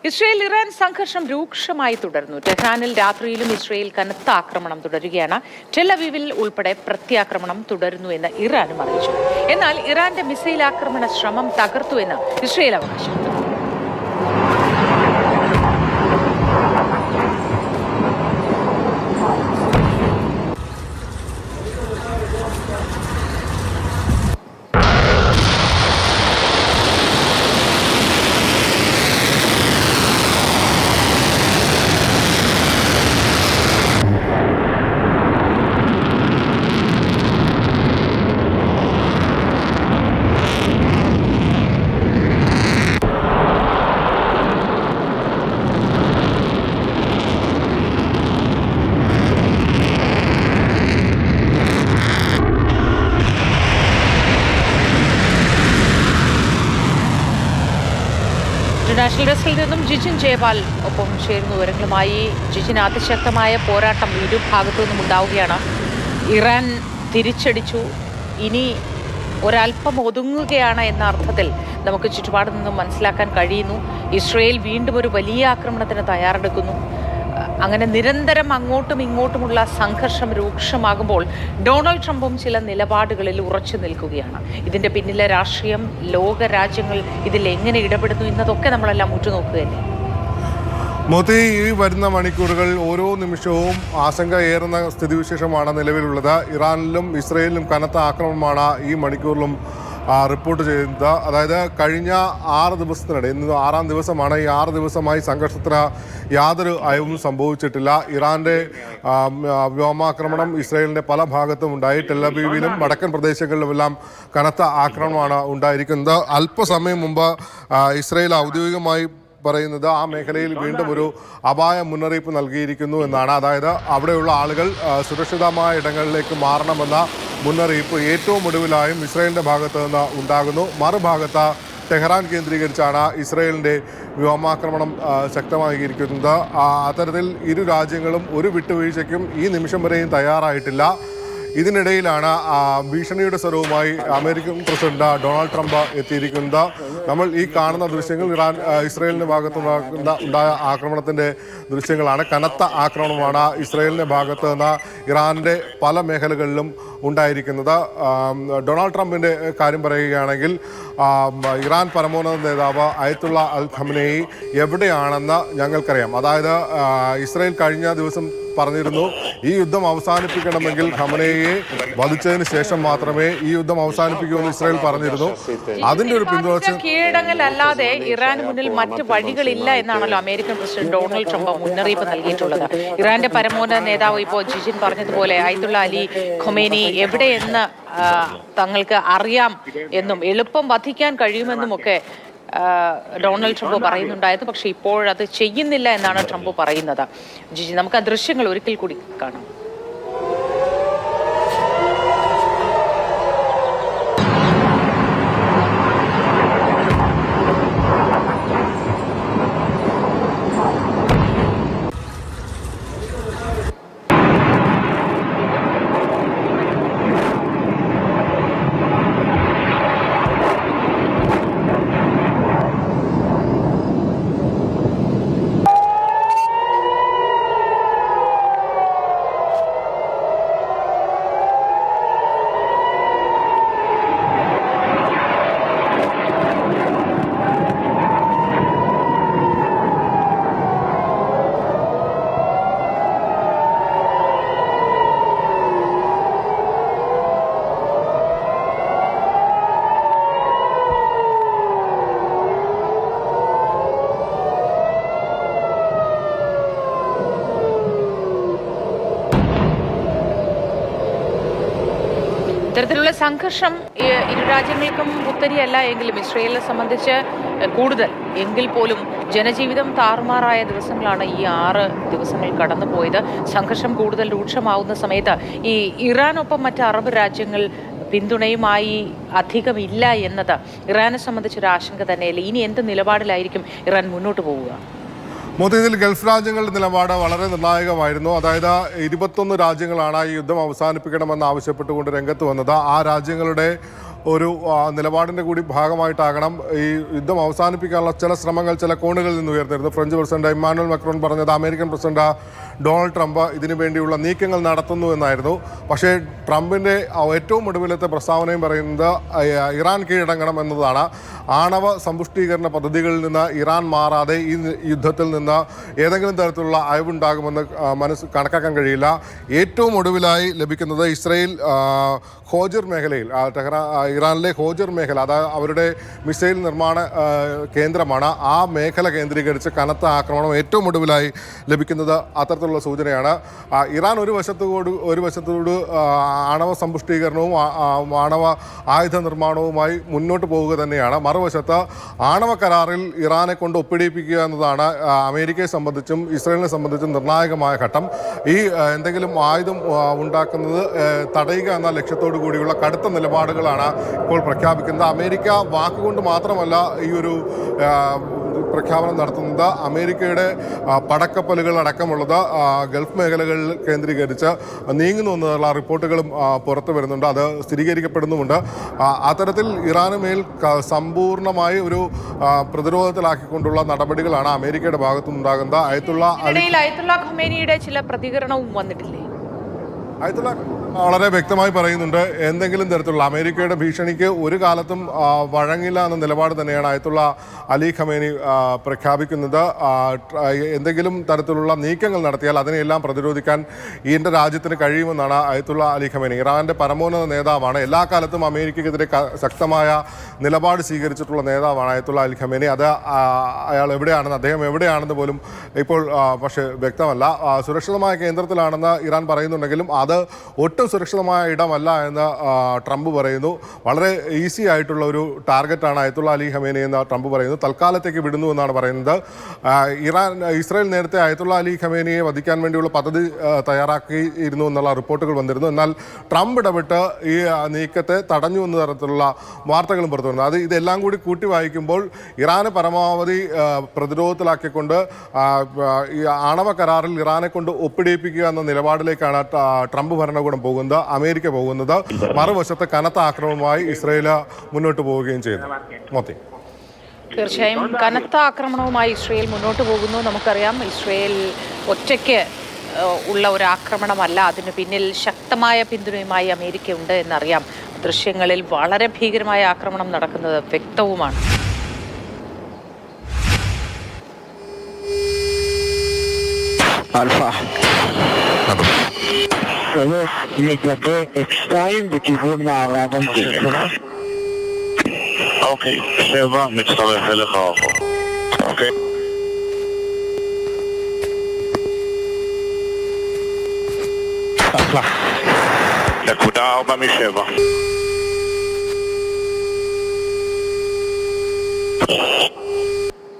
Israel Iran സംഘർഷം രൂക്ഷമായി തുടർന്നു. ടെഹ്റാനിൽ രാത്രിയിലും ഇസ്രയേൽ കനത്ത ആക്രമണം തുടരുകയാണ്. ടെൽ-അവീവിൽ ഉൾപ്പെടെ പ്രത്യാക്രമണം തുടരുന്നു എന്ന് ഇറാനും അറിയിച്ചു. എന്നാൽ ഇറാന്റെ മിസൈൽ ആക്രമണ ശ്രമം തകർത്തു എന്ന് ഇസ്രയേൽ അവകാശപ്പെട്ടു. ഇന്റർനാഷണൽ ഡെസ്കിൽ നിന്നും ജിജിൻ ജയപാൽ ഒപ്പം ചേരുന്ന വിവരങ്ങളുമായി. ജിജിൻ, അതിശക്തമായ പോരാട്ടം ഇരുഭാഗത്തു നിന്നും ഉണ്ടാവുകയാണ്. ഇറാൻ തിരിച്ചടിച്ചു, ഇനി ഒരല്പം ഒതുങ്ങുകയാണ് എന്ന അർത്ഥത്തിൽ നമുക്ക് ചുറ്റുപാട് നിന്നും മനസ്സിലാക്കാൻ കഴിയുന്നു. ഇസ്രയേൽ വീണ്ടും ഒരു വലിയ ആക്രമണത്തിന് തയ്യാറെടുക്കുന്നു. അങ്ങനെ നിരന്തരം അങ്ങോട്ടും ഇങ്ങോട്ടുമുള്ള സംഘർഷം രൂക്ഷമാകുമ്പോൾ ഡൊണാൾഡ് ട്രംപും ചില നിലപാടുകളിൽ ഉറച്ചു നിൽക്കുകയാണ്. ഇതിന്റെ പിന്നിലെ രാഷ്ട്രീയം, ലോക രാജ്യങ്ങൾ ഇതിൽ എങ്ങനെ ഇടപെടുന്നു എന്നതൊക്കെ നമ്മളെല്ലാം ഉറ്റുനോക്കുകയല്ലേ. മോദി, ഈ വരുന്ന മണിക്കൂറുകൾ ഓരോ നിമിഷവും ആശങ്കയേറുന്ന സ്ഥിതിവിശേഷമാണ് നിലവിലുള്ളത്. ഇറാനിലും ഇസ്രയേലിലും കനത്ത ആക്രമണമാണ് ഈ മണിക്കൂറിലും റിപ്പോർട്ട് ചെയ്യുന്നത്. അതായത് കഴിഞ്ഞ 6 ദിവസത്തിനിടെ, ഇന്ന് 6ാം ദിവസമാണ്, ഈ 6 ദിവസമായി സംഘർഷത്തിന് യാതൊരു അയവും സംഭവിച്ചിട്ടില്ല. ഇറാന്റെ വ്യോമാക്രമണം ഇസ്രയേലിന്റെ പല ഭാഗത്തും ഉണ്ടായി. ടെൽ-അവീവിലും വടക്കൻ പ്രദേശങ്ങളിലുമെല്ലാം കനത്ത ആക്രമണമാണ് ഉണ്ടായിരിക്കുന്നത്. അല്പസമയം മുമ്പ് ഇസ്രയേൽ ഔദ്യോഗികമായി പറയുന്നത് ആ മേഖലയിൽ വീണ്ടും ഒരു അപായ മുന്നറിയിപ്പ് നൽകിയിരിക്കുന്നു എന്നാണ്. അതായത് അവിടെയുള്ള ആളുകൾ സുരക്ഷിതമായ ഇടങ്ങളിലേക്ക് മാറണമെന്ന മുന്നറിയിപ്പ് ഏറ്റവും ഒടുവിലായും ഇസ്രയേലിൻ്റെ ഭാഗത്ത് നിന്ന് ഉണ്ടാകുന്നു. മറുഭാഗത്ത് ടെഹ്റാൻ കേന്ദ്രീകരിച്ചാണ് ഇസ്രയേലിൻ്റെ വ്യോമാക്രമണം ശക്തമാക്കിയിരിക്കുന്നത്. അത്തരത്തിൽ ഇരു രാജ്യങ്ങളും ഒരു വിട്ടുവീഴ്ചയ്ക്കും ഈ നിമിഷം വരെയും തയ്യാറായിട്ടില്ല. ഇതിനിടയിലാണ് ഭീഷണിയുടെ സ്വരവുമായി അമേരിക്കൻ പ്രസിഡന്റ് ഡൊണാൾഡ് ട്രംപ് എത്തിയിരിക്കുന്നത്. നമ്മൾ ഈ കാണുന്ന ദൃശ്യങ്ങൾ ഇസ്രയേലിന്റെ ഭാഗത്തുണ്ടായ ആക്രമണത്തിന്റെ ദൃശ്യങ്ങളാണ്. കനത്ത ആക്രമണമാണ് ഇസ്രയേലിന്റെ ഭാഗത്ത് നിന്ന് ഇറാന്റെ പല മേഖലകളിലും ഉണ്ടായിരിക്കുന്നത്. ഡൊണാൾഡ് ട്രംപിന്റെ കാര്യം പറയുകയാണെങ്കിൽ ഇറാൻ പരമോന്നത നേതാവ് അയത്തുള്ള അൽ ഖമനേയി എവിടെയാണെന്ന് ഞങ്ങൾക്കറിയാം. അതായത് ഇസ്രയേൽ കഴിഞ്ഞ ദിവസം പറഞ്ഞിരുന്നു, ഈ യുദ്ധം അവസാനിപ്പിക്കണമെങ്കിൽ ഖമനേയിയെ വധിച്ചതിന് ശേഷം മാത്രമേ ഈ യുദ്ധം അവസാനിപ്പിക്കുമെന്ന് ഇസ്രയേൽ പറഞ്ഞിരുന്നു. അതിന്റെ ഒരു പിന്തുണ കീഴടങ്ങലല്ലാതെ ഇറാന് മുന്നിൽ മറ്റ് വഴികളില്ല എന്നാണല്ലോ അമേരിക്കൻ പ്രസിഡന്റ് ഡൊണാൾഡ് ട്രംപ് മുന്നറിയിപ്പ് നൽകിയിട്ടുള്ളത്. ഇറാന്റെ പരമോന്നത നേതാവ് ഇപ്പോൾ ജിജിൻ പറഞ്ഞതുപോലെ അയത്തുള്ള അലി ഖൊമേനി എവിടെയെന്ന് തങ്ങൾക്ക് അറിയാം എന്നും എളുപ്പം വധിക്കാൻ കഴിയുമെന്നുമൊക്കെ ഡൊണാൾഡ് ട്രംപ് പറയുന്നുണ്ടായിരുന്നു. പക്ഷെ ഇപ്പോഴത് ചെയ്യുന്നില്ല എന്നാണ് ട്രംപ് പറയുന്നത്. ജിജി, നമുക്ക് ആ ദൃശ്യങ്ങൾ ഒരിക്കൽ കൂടി കാണാം. ഇത്തരത്തിലുള്ള സംഘർഷം ഇരു രാജ്യങ്ങൾക്കും പുത്തരിയല്ല എങ്കിലും ഇസ്രയേലിനെ സംബന്ധിച്ച് കൂടുതൽ എങ്കിൽ പോലും ജനജീവിതം താറുമാറായ ദിവസങ്ങളാണ് ഈ 6 ദിവസങ്ങൾ കടന്നുപോയത്. സംഘർഷം കൂടുതൽ രൂക്ഷമാവുന്ന സമയത്ത് ഈ ഇറാനൊപ്പം മറ്റ് അറബ് രാജ്യങ്ങൾ പിന്തുണയുമായി അധികമില്ല എന്നത് ഇറാനെ സംബന്ധിച്ചൊരു ആശങ്ക തന്നെയല്ലേ. ഇനി എന്ത് നിലപാടിലായിരിക്കും ഇറാൻ മുന്നോട്ട് പോവുക? മൊത്തത്തിൽ ഗൾഫ് രാജ്യങ്ങളുടെ നിലപാട് വളരെ നിർണായകമായിരുന്നു. അതായത് 21 രാജ്യങ്ങളാണ് ഈ യുദ്ധം അവസാനിപ്പിക്കണമെന്ന് ആവശ്യപ്പെട്ടുകൊണ്ട് രംഗത്ത് വന്നത്. ആ രാജ്യങ്ങളുടെ ഒരു നിലപാടിൻ്റെ കൂടി ഭാഗമായിട്ടാകണം ഈ യുദ്ധം അവസാനിപ്പിക്കാനുള്ള ചില ശ്രമങ്ങൾ ചില കോണുകളിൽ നിന്ന് ഉയർന്നിരുന്നു. ഫ്രഞ്ച് പ്രസിഡന്റ് ഇമ്മാനുവൽ മാക്രോൺ പറഞ്ഞത് അമേരിക്കൻ പ്രസിഡന്റ് ഡൊണാൾഡ് ട്രംപ് ഇതിനു വേണ്ടിയുള്ള നീക്കങ്ങൾ നടത്തുന്നു എന്നായിരുന്നു. പക്ഷേ ട്രംപിൻ്റെ ഏറ്റവും ഒടുവിലത്തെ പ്രസ്താവനയും പറയുന്നത് ഇറാൻ കീഴടങ്ങണം എന്നതാണ്. ആണവ സമ്പുഷ്ടീകരണ പദ്ധതികളിൽ നിന്ന് ഇറാൻ മാറാതെ ഈ യുദ്ധത്തിൽ നിന്ന് ഏതെങ്കിലും തരത്തിലുള്ള അയവുണ്ടാകുമെന്ന് കണക്കാക്കാൻ കഴിയില്ല. ഏറ്റവും ഒടുവിലായി ലഭിക്കുന്നത് ഇസ്രയേൽ ഹോജർ മേഖലയിൽ ഇറാനിലെ ഹോജർ മേഖല, അതായത് അവരുടെ മിസൈൽ നിർമ്മാണ കേന്ദ്രമാണ്. ആ മേഖല കേന്ദ്രീകരിച്ച് കനത്ത ആക്രമണം ഏറ്റവും ഒടുവിലായി ലഭിക്കുന്നത് അത്തരത്തിലുള്ള സൂചനയാണ്. ഇറാൻ ഒരു വശത്തോട് ആണവ സമ്പുഷ്ടീകരണവും ആണവ ആയുധ നിർമ്മാണവുമായി മുന്നോട്ട് പോവുക തന്നെയാണ്. മറുവശത്ത് ആണവ കരാറിൽ ഇറാനെ കൊണ്ട് ഒപ്പിടിപ്പിക്കുക എന്നതാണ് അമേരിക്കയെ സംബന്ധിച്ചും ഇസ്രയേലിനെ സംബന്ധിച്ചും നിർണായകമായ ഘട്ടം. ഈ എന്തെങ്കിലും ആയുധം ഉണ്ടാക്കുന്നത് തടയുക എന്ന ലക്ഷ്യത്തോടു കൂടിയുള്ള കടുത്ത നിലപാടുകളാണ് ഇപ്പോൾ പ്രഖ്യാപിക്കുന്നത്. അമേരിക്ക വാക്കുകൊണ്ട് മാത്രമല്ല ഈ ഒരു പ്രഖ്യാപനം നടത്തുന്നത്. അമേരിക്കയുടെ പടക്കപ്പലുകൾ അടക്കമുള്ളത് ഗൾഫ് മേഖലകളിൽ കേന്ദ്രീകരിച്ച് നീങ്ങുന്നു എന്നുള്ള റിപ്പോർട്ടുകളും പുറത്തു വരുന്നുണ്ട്. അത് സ്ഥിരീകരിക്കപ്പെടുന്നുമുണ്ട്. അത്തരത്തിൽ ഇറാന് മേൽ സമ്പൂർണ്ണമായി ഒരു പ്രതിരോധത്തിലാക്കിക്കൊണ്ടുള്ള നടപടികളാണ് അമേരിക്കയുടെ ഭാഗത്തുനിന്നുണ്ടാകുന്നത്. അയത്തുള്ള ഖമേനിയുടെ ചില പ്രതികരണവും വന്നിട്ടില്ലേ? അയത്തുള്ള വളരെ വ്യക്തമായി പറയുന്നുണ്ട്, എന്തെങ്കിലും തരത്തിലുള്ള അമേരിക്കയുടെ ഭീഷണിക്ക് ഒരു കാലത്തും വഴങ്ങില്ല എന്ന നിലപാട് തന്നെയാണ് അയത്തുള്ള അലി ഖമേനി പ്രഖ്യാപിക്കുന്നത്. എന്തെങ്കിലും തരത്തിലുള്ള നീക്കങ്ങൾ നടത്തിയാൽ അതിനെല്ലാം പ്രതിരോധിക്കാൻ എൻ്റെ രാജ്യത്തിന് കഴിയുമെന്നാണ് അയത്തുള്ള അലി ഖമേനി. ഇറാൻ്റെ പരമോന്നത നേതാവാണ്. എല്ലാ കാലത്തും അമേരിക്കയ്ക്കെതിരെ ശക്തമായ നിലപാട് സ്വീകരിച്ചിട്ടുള്ള നേതാവാണ് അയത്തുള്ള അലി ഖമേനി. അത് അദ്ദേഹം എവിടെയാണെന്ന് പോലും ഇപ്പോൾ പക്ഷേ വ്യക്തമല്ല. സുരക്ഷിതമായ കേന്ദ്രത്തിലാണെന്ന് ഇറാൻ പറയുന്നുണ്ടെങ്കിലും അത് ഒട്ടും സുരക്ഷിതമായ ഇടമല്ല എന്ന് ട്രംപ് പറയുന്നു. വളരെ ഈസി ആയിട്ടുള്ള ഒരു ടാർഗറ്റാണ് അയത്തുള്ള അലി ഖമേനി എന്ന് ട്രംപ് പറയുന്നു. തൽക്കാലത്തേക്ക് വിടുന്നു എന്നാണ് പറയുന്നത്. ഇസ്രായേൽ നേരത്തെ അയത്തുള്ള അലി ഖമേനിയെ വധിക്കാൻ വേണ്ടിയുള്ള പദ്ധതി തയ്യാറാക്കിയിരുന്നു എന്നുള്ള റിപ്പോർട്ടുകൾ വന്നിരുന്നു. എന്നാൽ ട്രംപ് ഇടപെട്ട് ഈ നീക്കത്തെ തടഞ്ഞു എന്ന തരത്തിലുള്ള വാർത്തകളും പുറത്തു വരുന്നു. ഇതെല്ലാം കൂടി കൂട്ടി വായിക്കുമ്പോൾ ഇറാന് പരമാവധി പ്രതിരോധത്തിലാക്കിക്കൊണ്ട് ഈ ആണവ കരാറിൽ ഇറാനെ കൊണ്ട് ഒപ്പിടിപ്പിക്കുക എന്ന നിലപാടിലേക്കാണ് ട്രംപ് ഭരണകൂടം പോകുന്നത്, അമേരിക്ക പോകുന്നത്. മറുവശത്ത് കനത്ത ആക്രമണവുമായി ഇസ്രയേൽ മുന്നോട്ട് പോവുകയും ചെയ്യുന്നു. തീർച്ചയായും കനത്ത ആക്രമണവുമായി ഇസ്രയേൽ മുന്നോട്ട് പോകുന്നു. നമുക്കറിയാം, ഇസ്രയേൽ ഒറ്റയ്ക്ക് ഉള്ള ഒരു ആക്രമണമല്ല, അതിന് പിന്നിൽ ശക്തമായ പിന്തുണയുമായി അമേരിക്ക ഉണ്ട് എന്നറിയാം. ദൃശ്യങ്ങളിൽ വളരെ ഭീകരമായ ആക്രമണം നടക്കുന്നത് വ്യക്തവുമാണ്. אוקיי, 7 מצטרף אליך רחוק. אוקיי. נקודה 4 מ-7.